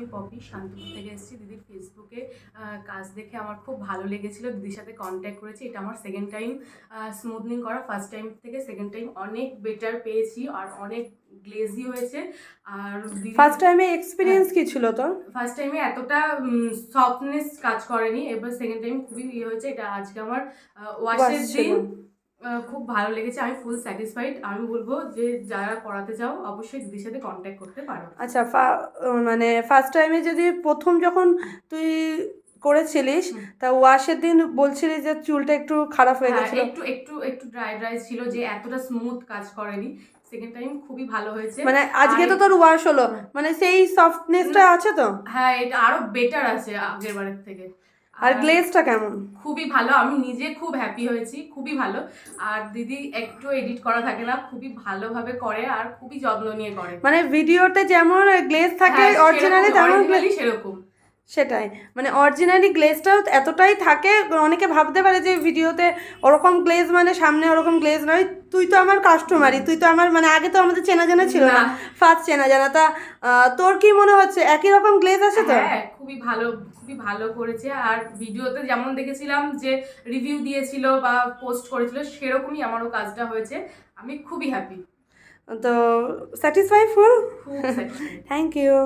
আমি পপি শান্তিপুর থেকে এসেছি। দিদির ফেসবুকে কাজ দেখে আমার খুব ভালো লেগেছিল, দিদির সাথে কন্ট্যাক্ট করেছি। এটা আমার সেকেন্ড টাইম স্মুথনিং করা। ফার্স্ট টাইম থেকে সেকেন্ড টাইম অনেক বেটার পেয়েছি আর অনেক গ্লেজি হয়েছে। আর ফার্স্ট টাইমে এক্সপিরিয়েন্স কি ছিল তো? ফার্স্ট টাইমে এতটা সফটনেস কাজ করেনি, এবার সেকেন্ড টাইম খুবই ইয়ে হয়েছে। এটা আজকে আমার ওয়াশের দিন, খুব ভালো লেগেছে, আমি ফুল স্যাটিসফাইড। আমি বলবো যে যারা করাতে চাও অবশ্যই দিদির সাথে কন্ট্যাক্ট করতে পারো। আচ্ছা, মানে ফার্স্ট টাইমে যদি প্রথম যখন তুই করেছিলিস তা ওয়াশের দিন বলছিলি যে চুলটা একটু খারাপ হয়ে গেছিল, একটু একটু একটু ড্রাই ড্রাই ছিল, যে এতটা স্মুথ কাজ করেনি। সেকেন্ড টাইম খুবই ভালো হয়েছে। মানে আজকে তো তোর ওয়াশ হলো, মানে সেই সফটনেসটা আছে তো? হ্যাঁ, এটা আরো বেটার আছে আগের বারের থেকে। আর গ্লেজটা কেমন? খুবই ভালো, আমি নিজে খুব হ্যাপি হয়েছি, খুবই ভালো। আর দিদি একটু এডিট করা থাকে না, খুবই ভালোভাবে করে আর খুবই যত্ন নিয়ে করে। মানে ভিডিওতে যেমন গ্লেজ থাকে অরিজিনালি তেমন সেরকম। সেটাই, মানে অরিজিনালি গ্লেজটাও এতটাই থাকে, অনেকে ভাবতে পারে যে ভিডিওতে ওরকম গ্লেজ মানে সামনে ওরকম গ্লেজ নয়। তুই তো আমার কাস্টমারই, তুই তো আমার মানে আগে তো আমাদের চেনা জানা ছিল না, ফার্স্ট চেনা জানা। তা তোর কি মনে হচ্ছে একই রকম গ্লেজ আছে তো? হ্যাঁ, খুবই ভালো, খুবই ভালো করেছে। আর ভিডিওতে যেমন দেখেছিলাম যে রিভিউ দিয়েছিল বা পোস্ট করেছিল, সেরকমই আমারও কাজটা হয়েছে। আমি খুবই হ্যাপি, তো স্যাটিসফাই ফুল। খুব স্যাটিসফাইড। Thank you.